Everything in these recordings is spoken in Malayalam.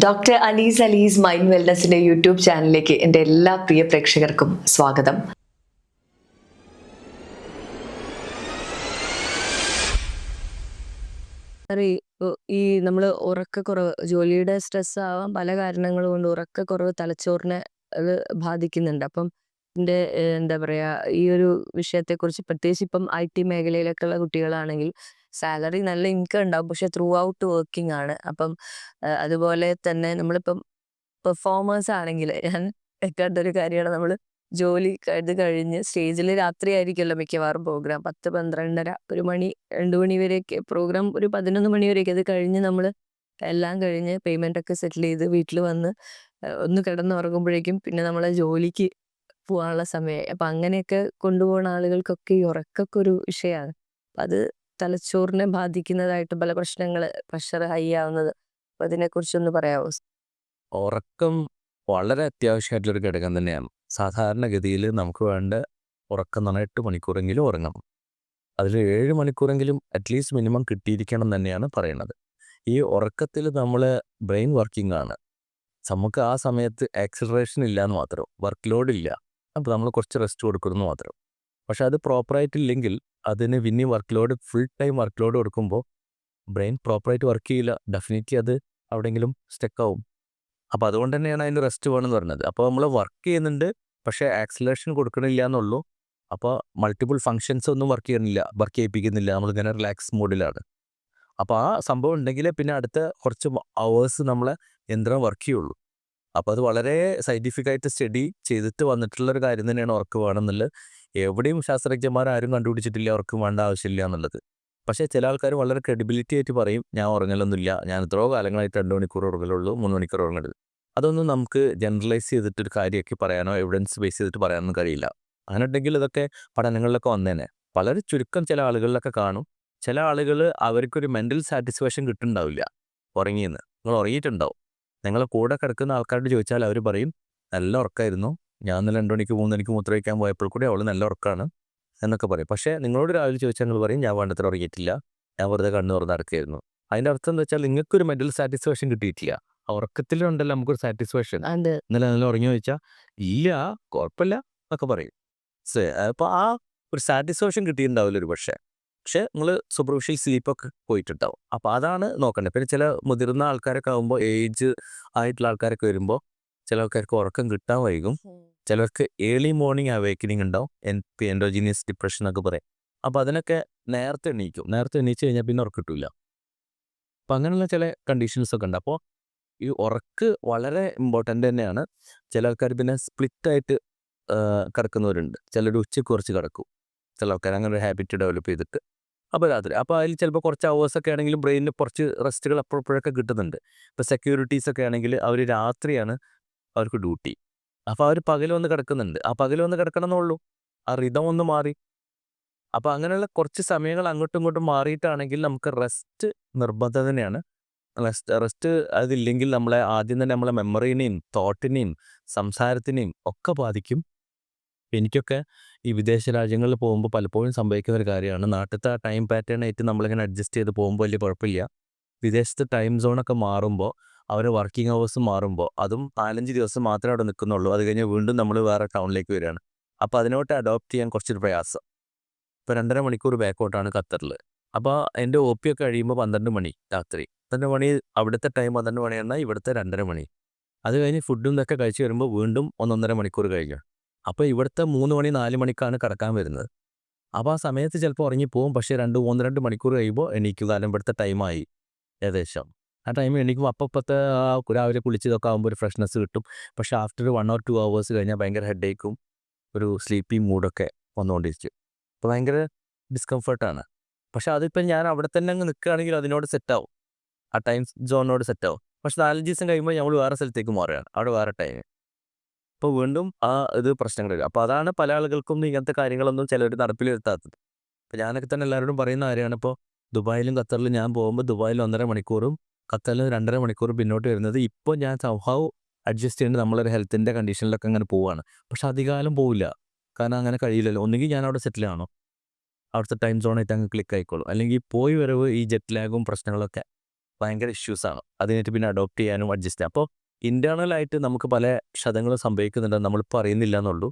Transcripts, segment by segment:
Doctor Anees Ali's mind വെൽനസിന്റെ YouTube ചാനലിലേക്ക് എൻ്റെ എല്ലാ പ്രിയ പ്രേക്ഷകർക്കും സ്വാഗതം. സാറേ, ഈ നമ്മള് ഉറക്കക്കുറവ്, ജോലിയുടെ സ്ട്രെസ് ആവാം, പല കാരണങ്ങൾ കൊണ്ട് ഉറക്കക്കുറവ് തലച്ചോറിനെ അത് ബാധിക്കുന്നുണ്ട്. അപ്പം എന്താ പറയാ, ഈ ഒരു വിഷയത്തെക്കുറിച്ച് പ്രത്യേകിച്ച് ഇപ്പം IT മേഖലയിലൊക്കെ ഉള്ള കുട്ടികളാണെങ്കിൽ സാലറി നല്ല ഇൻകം ഉണ്ടാവും, പക്ഷെ ത്രൂ ഔട്ട് വർക്കിംഗ് ആണ്. അപ്പം അതുപോലെ തന്നെ നമ്മളിപ്പം പെർഫോമേഴ്സ് ആണെങ്കിൽ ഞാൻ കണ്ടൊരു കാര്യമാണ്, നമ്മൾ ജോലി ഇത് കഴിഞ്ഞ് സ്റ്റേജിൽ രാത്രി ആയിരിക്കുമല്ലോ മിക്കവാറും പ്രോഗ്രാം, 10, 12:30, 1 മണി, 2 മണി വരെയൊക്കെ പ്രോഗ്രാം, ഒരു 11 മണി വരെയൊക്കെ. അത് കഴിഞ്ഞ് നമ്മൾ എല്ലാം കഴിഞ്ഞ് പേയ്മെന്റ് ഒക്കെ സെറ്റിൽ ചെയ്ത് വീട്ടിൽ വന്ന് ഒന്ന് കിടന്നുറങ്ങുമ്പോഴേക്കും പിന്നെ നമ്മളെ ജോലിക്ക് പോകാനുള്ള സമയമായി. അപ്പം അങ്ങനെയൊക്കെ കൊണ്ടുപോകുന്ന ആളുകൾക്കൊക്കെ ഈ ഉറക്കമൊക്കെ ഒരു വിഷയമാണ്. അത് തലച്ചോറിനെ ബാധിക്കുന്നതായിട്ട് പല പ്രശ്നങ്ങൾ, പ്രഷർ ഹൈ ആവുന്നത്. അപ്പം അതിനെക്കുറിച്ചൊന്ന് പറയാമോ? ഉറക്കം വളരെ അത്യാവശ്യമായിട്ടുള്ളൊരു ഘടകം തന്നെയാണ്. സാധാരണഗതിയിൽ നമുക്ക് വേണ്ട ഉറക്കം എന്ന് പറഞ്ഞാൽ 8 മണിക്കൂറെങ്കിലും ഉറങ്ങണം. അതിൽ 7 മണിക്കൂറെങ്കിലും അറ്റ്ലീസ്റ്റ് മിനിമം കിട്ടിയിരിക്കണം തന്നെയാണ് പറയുന്നത്. ഈ ഉറക്കത്തിൽ നമ്മൾ ബ്രെയിൻ വർക്കിംഗ് ആണ്. നമുക്ക് ആ സമയത്ത് ആക്സിലറേഷൻ ഇല്ല എന്ന് മാത്രം, വർക്ക് ലോഡ് ഇല്ല. അപ്പോൾ നമ്മൾ കുറച്ച് റെസ്റ്റ് കൊടുക്കുന്നു മാത്രം. പക്ഷെ അത് പ്രോപ്പറായിട്ടില്ലെങ്കിൽ അതിന് പിന്നെ work load, full time work load കൊടുക്കുമ്പോൾ ബ്രെയിൻ പ്രോപ്പറായിട്ട് വർക്ക് ചെയ്യില്ല. ഡെഫിനറ്റ്ലി അത് എവിടെയെങ്കിലും സ്റ്റക്കാവും. അപ്പോൾ അതുകൊണ്ട് തന്നെയാണ് അതിന് റെസ്റ്റ് വേണമെന്ന് പറഞ്ഞത്. അപ്പോൾ നമ്മൾ വർക്ക് ചെയ്യുന്നുണ്ട്, പക്ഷേ ആക്സിലറേഷൻ കൊടുക്കണില്ല എന്നുള്ളൂ. അപ്പോൾ മൾട്ടിപ്പിൾ ഫങ്ഷൻസ് ഒന്നും വർക്ക് ചെയ്യിപ്പിക്കുന്നില്ല. നമ്മളിങ്ങനെ റിലാക്സ് മോഡിലാണ്. അപ്പോൾ ആ സംഭവം ഉണ്ടെങ്കിലേ പിന്നെ അടുത്ത കുറച്ച് അവേഴ്സ് നമ്മളെ യന്ത്രം വർക്ക് ചെയ്യുള്ളൂ. അപ്പോൾ അത് വളരെ സയൻറ്റിഫിക് ആയിട്ട് സ്റ്റഡി ചെയ്തിട്ട് വന്നിട്ടുള്ളൊരു കാര്യം തന്നെയാണ് ഉറക്കം വേണമെന്നുള്ളത്. എവിടെയും ശാസ്ത്രജ്ഞന്മാരും കണ്ടുപിടിച്ചിട്ടില്ല ഉറക്കം വേണ്ട ആവശ്യമില്ല എന്നുള്ളത്. പക്ഷേ ചില ആൾക്കാർ വളരെ ക്രെഡിബിലിറ്റി ആയിട്ട് പറയും, ഞാൻ ഉറങ്ങലൊന്നുമില്ല, ഞാൻ എത്രയോ കാലങ്ങളായിട്ട് 2 മണിക്കൂർ ഉറങ്ങലുള്ളൂ, 3 മണിക്കൂർ ഉറങ്ങരുത്. അതൊന്നും നമുക്ക് ജനറലൈസ് ചെയ്തിട്ടൊരു കാര്യമൊക്കെ പറയാനോ എവിഡൻസ് ബേസ് ചെയ്തിട്ട് പറയാനൊന്നും കഴിയില്ല. അങ്ങനെ ഉണ്ടെങ്കിൽ ഇതൊക്കെ പഠനങ്ങളിലൊക്കെ വന്നേനെ. വളരെ ചുരുക്കം ചില ആളുകളിലൊക്കെ കാണും. ചില ആളുകൾ അവർക്കൊരു മെൻ്റൽ സാറ്റിസ്ഫാക്ഷൻ കിട്ടുന്നുണ്ടാവില്ല ഉറങ്ങിയെന്ന്. നിങ്ങൾ ഉറങ്ങിയിട്ടുണ്ടാവും. നിങ്ങളെ കൂടെ കിടക്കുന്ന ആൾക്കാരോട് ചോദിച്ചാൽ അവർ പറയും, നല്ല ഉറക്കമായിരുന്നു, ഞാൻ ഇന്നലെ 2 മണിക്ക് 3 മണിക്ക് മൂത്രമൊഴിക്കാൻ പോയപ്പോൾ കൂടി അവൾ നല്ല ഉറക്കമാണ് എന്നൊക്കെ പറയും. പക്ഷേ നിങ്ങളോട് രാവിലെ ചോദിച്ചാൽ നിങ്ങൾ പറയും, ഞാൻ വേണ്ടത്ര ഉറങ്ങിയിട്ടില്ല, ഞാൻ വെറുതെ കണ്ണ് തുറന്ന് നടക്കുകയായിരുന്നു. അതിൻ്റെ അർത്ഥം എന്താ വെച്ചാൽ നിങ്ങൾക്കൊരു മെൻ്റൽ സാറ്റിസ്ഫാക്ഷൻ കിട്ടിയിട്ടില്ല. ഉറക്കത്തിലുണ്ടല്ലോ നമുക്കൊരു സാറ്റിസ്ഫാക്ഷൻ. അത് ഇന്നലെ നല്ല ഉറങ്ങി ചോദിച്ചാൽ ഇല്ല, കുഴപ്പമില്ല എന്നൊക്കെ പറയും. അപ്പോൾ ആ ഒരു സാറ്റിസ്ഫാക്ഷൻ കിട്ടിയിട്ടുണ്ടാവില്ല ഒരു പക്ഷേ നിങ്ങൾ സൂപ്പർഫിഷ്യൽ സ്ലീപ്പൊക്കെ പോയിട്ടുണ്ടാവും. അപ്പോൾ അതാണ് നോക്കേണ്ടത്. പിന്നെ ചില മുതിർന്ന ആൾക്കാരൊക്കെ ആകുമ്പോൾ, ഏജ് ആയിട്ടുള്ള ആൾക്കാരൊക്കെ വരുമ്പോൾ ചില ആൾക്കാർക്ക് ഉറക്കം കിട്ടാൻ വൈകും. ചിലർക്ക് ഏർലി മോർണിംഗ് അവേക്കനിങ് ഉണ്ടാവും, എൻഡോജീനിയസ് ഡിപ്രഷൻ എന്നൊക്കെ പറയും. അപ്പോൾ അതിനൊക്കെ നേരത്തെ എണീച്ച് കഴിഞ്ഞാൽ പിന്നെ ഉറക്കം കിട്ടില്ല. അപ്പോൾ അങ്ങനെയുള്ള ചില കണ്ടീഷൻസൊക്കെ ഉണ്ട്. അപ്പോൾ ഈ ഉറക്ക് വളരെ ഇമ്പോർട്ടൻ്റ് തന്നെയാണ്. ചില ആൾക്കാർ പിന്നെ സ്പ്ലിറ്റായിട്ട് കിടക്കുന്നവരുണ്ട്. ചിലർ ഉച്ചയ്ക്ക് കുറച്ച് കിടക്കും. ചില ആൾക്കാർ അങ്ങനെ ഒരു ഹാബിറ്റ് ഡെവലപ്പ് ചെയ്തിട്ട് അപ്പോൾ രാത്രി. അപ്പോൾ അതിൽ ചിലപ്പോൾ കുറച്ച് അവേഴ്സൊക്കെ ആണെങ്കിലും ബ്രെയിനിന് കുറച്ച് റെസ്റ്റുകൾ അപ്പോഴൊക്കെ കിട്ടുന്നുണ്ട്. ഇപ്പോൾ സെക്യൂരിറ്റീസൊക്കെ ആണെങ്കിൽ അവർ രാത്രിയാണ് അവർക്ക് ഡ്യൂട്ടി. അപ്പോൾ അവർ പകൽ വന്ന് കിടക്കുന്നുണ്ട്. ആ പകൽ വന്ന് കിടക്കണം എന്നുള്ളൂ. ആ റിതം ഒന്ന് മാറി. അപ്പോൾ അങ്ങനെയുള്ള കുറച്ച് സമയങ്ങൾ അങ്ങോട്ടും ഇങ്ങോട്ടും മാറിയിട്ടാണെങ്കിൽ നമുക്ക് റെസ്റ്റ് നിർബന്ധം തന്നെയാണ്. റെസ്റ്റ് അതില്ലെങ്കിൽ ആദ്യം തന്നെ നമ്മളെ മെമ്മറീനെയും തോട്ടിനെയും സംസാരത്തിനെയും ഒക്കെ ബാധിക്കും. എനിക്കൊക്കെ ഈ വിദേശ രാജ്യങ്ങളിൽ പോകുമ്പോൾ പലപ്പോഴും സംഭവിക്കുന്ന ഒരു കാര്യമാണ്, നാട്ടിലത്തെ ആ ടൈം പാറ്റേൺ ആയിട്ട് നമ്മളിങ്ങനെ അഡ്ജസ്റ്റ് ചെയ്ത് പോകുമ്പോൾ വലിയ കുഴപ്പമില്ല. വിദേശത്ത് ടൈം സോണൊക്കെ മാറുമ്പോൾ, അവർ വർക്കിംഗ് അവേഴ്സ് മാറുമ്പോൾ, അതും 4-5 ദിവസം മാത്രമേ അവിടെ നിൽക്കുന്നുള്ളൂ. അത് കഴിഞ്ഞ് വീണ്ടും നമ്മൾ വേറെ ടൗണിലേക്ക് വരികയാണ്. അപ്പോൾ അതിനോട്ട് അഡോപ്റ്റ് ചെയ്യാൻ കുറച്ചൊരു പ്രയാസം. ഇപ്പോൾ 2.5 മണിക്കൂർ ബാക്കോട്ടാണ് ഖത്തറിൽ. അപ്പോൾ എൻ്റെ OP ഒക്കെ കഴിയുമ്പോൾ 12 മണി രാത്രി. 12 മണി അവിടുത്തെ ടൈം 12 മണിയാണ്, ഇവിടുത്തെ 2:30 മണി. അത് കഴിഞ്ഞ് ഫുഡും ഇതൊക്കെ കഴിച്ച് വരുമ്പോൾ വീണ്ടും 1-1.5 മണിക്കൂർ കഴിഞ്ഞു. അപ്പോൾ ഇവിടുത്തെ 3 മണി 4 മണിക്കാണ് കിടക്കാൻ വരുന്നത്. അപ്പോൾ ആ സമയത്ത് ചിലപ്പോൾ ഉറങ്ങിപ്പോവും. പക്ഷേ 2 മണിക്കൂർ കഴിയുമ്പോൾ എണീക്കും. കാരണം ഇവിടുത്തെ ടൈമായി ഏകദേശം. ആ ടൈം എണീക്കുമ്പോൾ അപ്പത്തെ രാവിലെ കുളിച്ചതൊക്കെ ആകുമ്പോൾ ഒരു ഫ്രഷ്നെസ് കിട്ടും. പക്ഷേ ആഫ്റ്റർ 1 or 2 hours കഴിഞ്ഞാൽ ഭയങ്കര ഹെഡേക്കും ഒരു സ്ലീപ്പി മൂഡൊക്കെ വന്നുകൊണ്ടിരിക്കും. അപ്പോൾ ഭയങ്കര ഡിസ്കംഫർട്ടാണ്. പക്ഷേ അതിപ്പോൾ ഞാൻ അവിടെ തന്നെ അങ്ങ് നിൽക്കുകയാണെങ്കിൽ അതിനോട് സെറ്റാവും, ആ ടൈം സോണിനോട് സെറ്റാവും. പക്ഷേ 4-5 ദിവസം കഴിയുമ്പോൾ നമ്മൾ വേറെ സ്ഥലത്തേക്ക് മാറുകയാണ്, അവിടെ വേറെ ടൈം. അപ്പോൾ വീണ്ടും ഇത് പ്രശ്നങ്ങൾ വരും. അപ്പോൾ അതാണ് പല ആളുകൾക്കും ഇങ്ങനത്തെ കാര്യങ്ങളൊന്നും ചിലർ നടപ്പിൽ വരുത്താത്തത്. അപ്പോൾ ഞാനൊക്കെ തന്നെ എല്ലാവരോടും പറയുന്ന കാര്യമാണ്, ഇപ്പോൾ ദുബായിലും ഖത്തറിലും ഞാൻ പോകുമ്പോൾ ദുബായിൽ 1.5 മണിക്കൂറും ഖത്തറിൽ 2.5 മണിക്കൂറും പിന്നോട്ട് വരുന്നത്. ഇപ്പോൾ ഞാൻ സംഭവം അഡ്ജസ്റ്റ് ചെയ്യേണ്ടത് നമ്മളൊരു ഹെൽത്തിൻ്റെ കണ്ടീഷനിലൊക്കെ അങ്ങനെ പോവുകയാണ്. പക്ഷേ അധികകാലം പോവില്ല, കാരണം അങ്ങനെ കഴിയില്ലല്ലോ. ഒന്നുകിൽ ഞാൻ അവിടെ സെറ്റിലാണോ, അവിടുത്തെ ടൈം സോണായിട്ട് അങ്ങ് ക്ലിക്ക് ആയിക്കോളും. അല്ലെങ്കിൽ പോയി വരവ് ഈ ജെറ്റ് ലാഗും പ്രശ്നങ്ങളൊക്കെ ഭയങ്കര ഇഷ്യൂസാണ്. അതിനായിട്ട് പിന്നെ അഡോപ്റ്റ് ചെയ്യാനും അഡ്ജസ്റ്റ് ചെയ്യാം. അപ്പോൾ ഇൻറ്റേർണലായിട്ട് നമുക്ക് പല ക്ഷതങ്ങളും സംഭവിക്കുന്നുണ്ടെന്ന് നമ്മളിപ്പോൾ അറിയുന്നില്ല എന്നുള്ളൂ.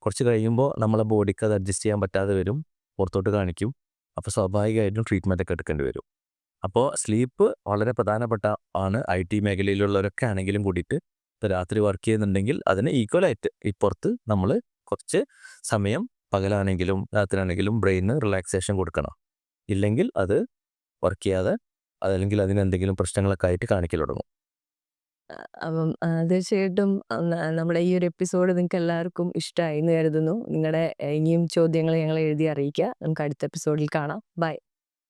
കുറച്ച് കഴിയുമ്പോൾ നമ്മളെ ബോഡിക്ക് അത് അഡ്ജസ്റ്റ് ചെയ്യാൻ പറ്റാതെ വരും, പുറത്തോട്ട് കാണിക്കും. അപ്പോൾ സ്വാഭാവികമായിട്ടും ട്രീറ്റ്മെൻ്റ് ഒക്കെ എടുക്കേണ്ടി വരും. അപ്പോൾ സ്ലീപ്പ് വളരെ പ്രധാനപ്പെട്ട ആണ്. IT മേഖലയിലുള്ളവരൊക്കെ ആണെങ്കിലും കൂടിയിട്ട് ഇപ്പോൾ രാത്രി വർക്ക് ചെയ്യുന്നുണ്ടെങ്കിൽ അതിന് ഈക്വലായിട്ട് ഇപ്പുറത്ത് നമ്മൾ കുറച്ച് സമയം പകലാണെങ്കിലും രാത്രിയാണെങ്കിലും ബ്രെയിനിന് റിലാക്സേഷൻ കൊടുക്കണം. ഇല്ലെങ്കിൽ അത് വർക്ക് ചെയ്യാതെ അതല്ലെങ്കിൽ അതിനെന്തെങ്കിലും പ്രശ്നങ്ങളൊക്കെ ആയിട്ട് കാണിക്കൽ തുടങ്ങും. അപ്പം തീർച്ചയായിട്ടും നമ്മുടെ ഈ ഒരു എപ്പിസോഡ് നിങ്ങൾക്ക് എല്ലാവർക്കും ഇഷ്ടമായി എന്ന് കരുതുന്നു. നിങ്ങളുടെ ഇനിയും ചോദ്യങ്ങൾ ഞങ്ങളെ എഴുതി അറിയിക്കുക. നമുക്ക് അടുത്ത എപ്പിസോഡിൽ കാണാം. ബൈ.